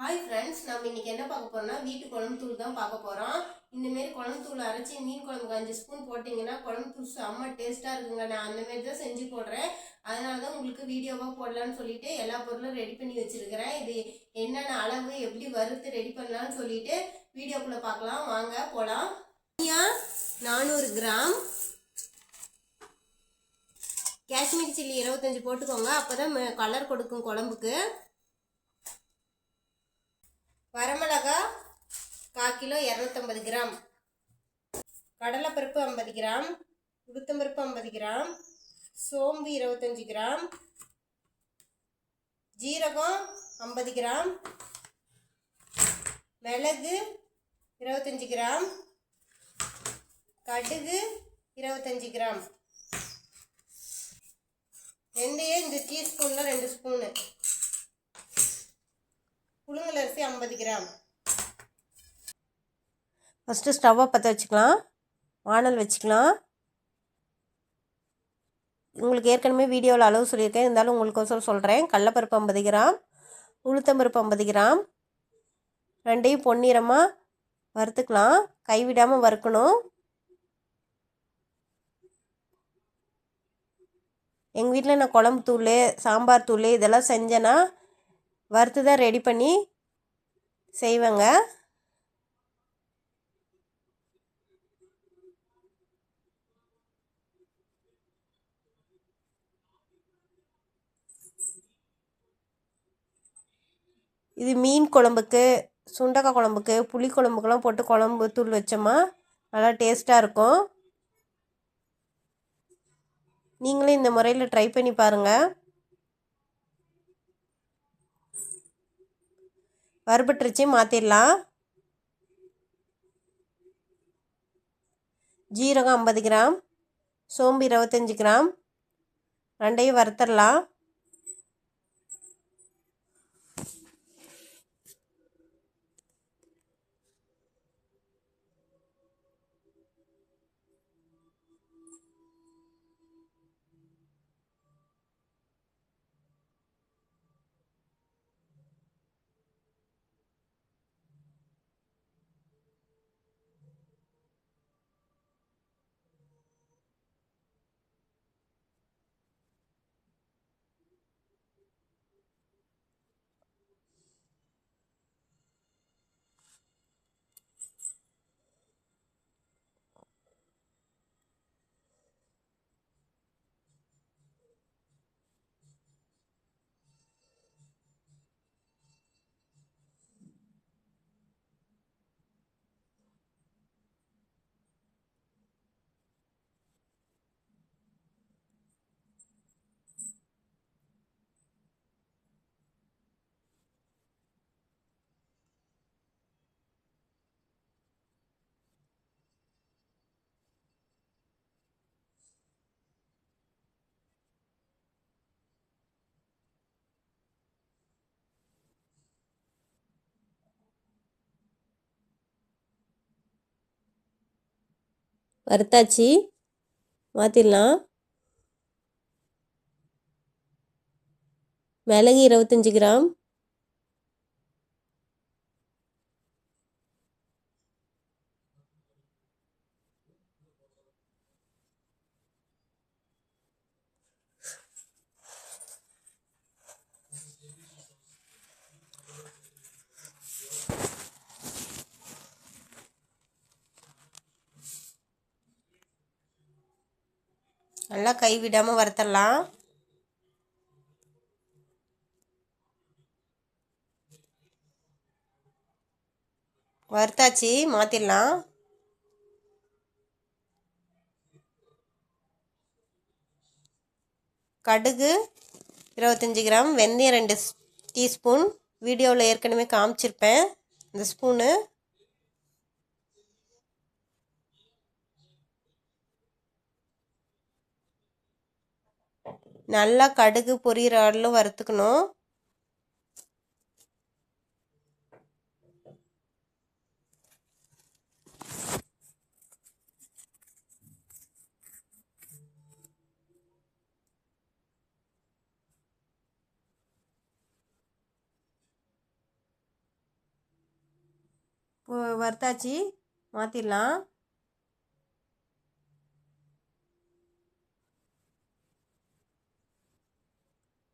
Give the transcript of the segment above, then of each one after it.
Hi friends, நம்ம இன்னைக்கு என்ன பார்க்க போறோம்னா வீட்டு குழம்பு தூள் தான் பார்க்க போறோம். இந்த மாதிரி குழம்பு தூள் அரைச்சி மீன் குழம்புக்கு 5 ஸ்பூன் போட்டிங்கன்னா குழம்பு தூள் செம்ம டேஸ்ட்டாக இருக்குங்க. நான் அந்த மாதிரி தான் செஞ்சு போடுறேன். அதனால தான் உங்களுக்கு வீடியோவாக போடலான்னு சொல்லிட்டு எல்லா பொருளும் ரெடி பண்ணி வச்சிருக்கிறேன். இது என்னென்ன அளவு எப்படி வறுத்து ரெடி பண்ணலான்னு சொல்லிட்டு வீடியோக்குள்ளே பார்க்கலாம். வாங்க போகலாம். 400 கிராம் காஷ்மீரி சில்லி 25 போட்டுக்கோங்க, அப்போதான் கலர் கொடுக்கும் குழம்புக்கு. வரமிளகா 1/4 கிலோ 250 கிராம், கடலைப்பருப்பு 50 கிராம், உளுத்தம்பருப்பு 50 கிராம், சோம்பு 25 கிராம், ஜீரகம் 50 கிராம், மிளகு 25 கிராம், கடுகு 25 கிராம், வெந்தயம் இந்த டீஸ்பூனில் 2 ஸ்பூனு, புழுங்கல் அரிசி 50 கிராம். ஃபஸ்ட்டு ஸ்டவ்வை பற்ற வச்சுக்கலாம், வானல் வச்சுக்கலாம். உங்களுக்கு ஏற்கனவே வீடியோவில் அளவு சொல்லியிருக்கேன், இருந்தாலும் உங்களுக்கோசரம் சொல்கிறேன். கடலைப்பருப்பு 50 கிராம், உளுத்தம்பருப்பு 50 கிராம், ரெண்டையும் பொன்னிறமாக வறுத்துக்கலாம். கைவிடாமல் வறுக்கணும். எங்கள் வீட்டில் நான் குழம்பு தூள், சாம்பார் தூள் இதெல்லாம் செஞ்சேன்னா வறுத்து தான் ரெடி பண்ணி செய்வேங்க. இது மீன் குழம்புக்கு, சுண்டக்காய் குழம்புக்கு, புளி குழம்புக்கெல்லாம் போட்டு குழம்பு தூள் வச்சோமா நல்லா டேஸ்ட்டாக இருக்கும். நீங்களும் இந்த முறையில் ட்ரை பண்ணி பாருங்கள். வறுபட்டுருச்சு, மாற்றிடலாம். ஜீரகம் 50 கிராம், சோம்பு 25 கிராம், ரெண்டையும் வறுத்தரலாம். வறுத்தாச்சு, மாற்றிடலாம். மிளகு 25 கிராம், நல்லா கைவிடாமல் வறுத்தரலாம். வறுத்தாச்சு, மாற்றிடலாம். கடுகு 25 கிராம், வெந்தயம் 2 டீஸ்பூன், வீடியோவில் ஏற்கனவே காமிச்சிருப்பேன் இந்த ஸ்பூனு. நல்லா கடுகு பொரியிற அளவு வறுத்துக்கணும். வறுத்தாச்சு, மாற்றிடலாம்.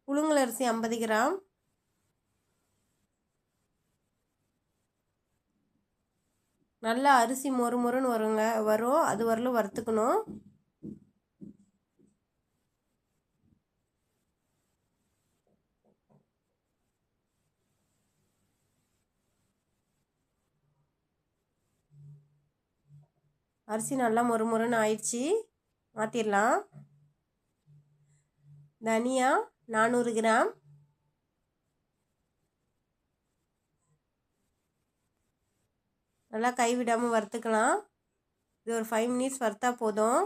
புழுங்கல் அரிசி 50 கிராம், நல்லா அரிசி மொறு மொறுன்னு வரும், அது வரலும் வறுத்துக்கணும். அரிசி நல்லா மொறு மொறுன்னு ஆயிடுச்சு, மாற்றிடலாம். தனியா 400 கிராம், நல்லா கைவிடாமல் வறுத்துக்கலாம். இது ஒரு 5 மினிட்ஸ் வறுத்தா போதும்.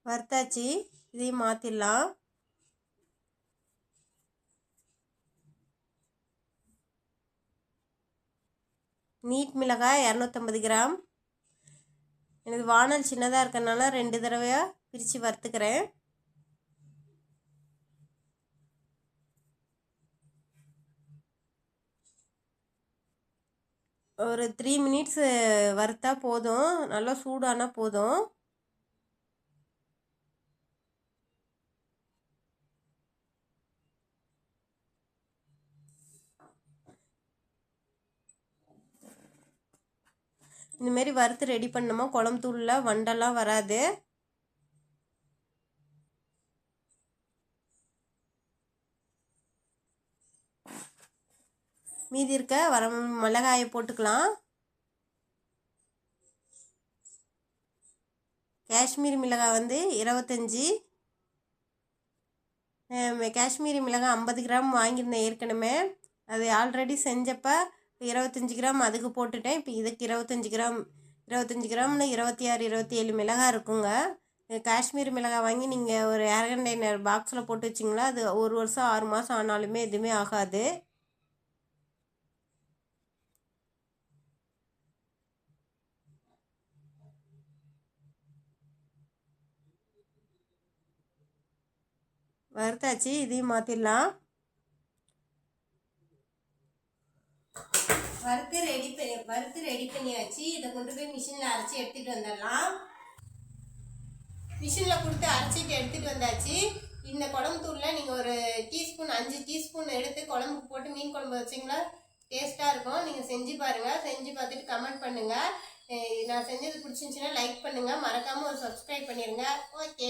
வறுத்தாச்சு, இதையும் மாற்றிடலாம். நீட் மிளகாய் 250 கிராம். எனக்கு வானல் சின்னதாக இருக்கிறதுனால 2 தடவையாக பிரித்து வறுத்துக்கிறேன். ஒரு 3 மினிட்ஸ் வறுத்தா போதும், நல்லா சூடானா போதும். இந்தமாரி வறுத்து ரெடி பண்ணோமா குழம்பு தூளில் வண்டெல்லாம் வராது. மீதி இருக்க வர மிளகாயை போட்டுக்கலாம். காஷ்மீரி மிளகாய் 25, காஷ்மீரி மிளகாய் 50 கிராம் வாங்கியிருந்தேன் ஏற்கனவே. அது ஆல்ரெடி செஞ்சப்போ 25 கிராம் அதுக்கு போட்டுட்டேன். இப்போ இதுக்கு 25 கிராம் 25 கிராம்னு 26 27 மிளகாய் இருக்குங்க. காஷ்மீரி மிளகாய் வாங்கி நீங்கள் ஒரு ஏர் கண்டெய்னர் பாக்ஸில் போட்டு வச்சிங்களா, அது 1 வருஷம் 6 மாதம் ஆனாலுமே எதுவுமே ஆகாது. வறுத்தாச்சு, இதையும் மாற்றிடலாம். வறுத்து ரெடி பண்ணியாச்சு. இதை கொண்டு போய் மிஷினில் அரைச்சி எடுத்துகிட்டு வந்துடலாம். மிஷினில் கொடுத்து அரைச்சிட்டு எடுத்துகிட்டு வந்தாச்சு. இந்த குழம்பு தூளில் நீங்கள் ஒரு டீஸ்பூன் 5 டீஸ்பூன் எடுத்து குழம்புக்கு போட்டு மீன் குழம்பு வச்சிங்களா டேஸ்ட்டாக இருக்கும். நீங்கள் செஞ்சு பாருங்கள். செஞ்சு பார்த்துட்டு கமெண்ட் பண்ணுங்கள். நான் செஞ்சது பிடிச்சிருந்துச்சின்னா லைக் பண்ணுங்கள். மறக்காமல் ஒரு சப்ஸ்கிரைப் பண்ணிடுங்க. ஓகே.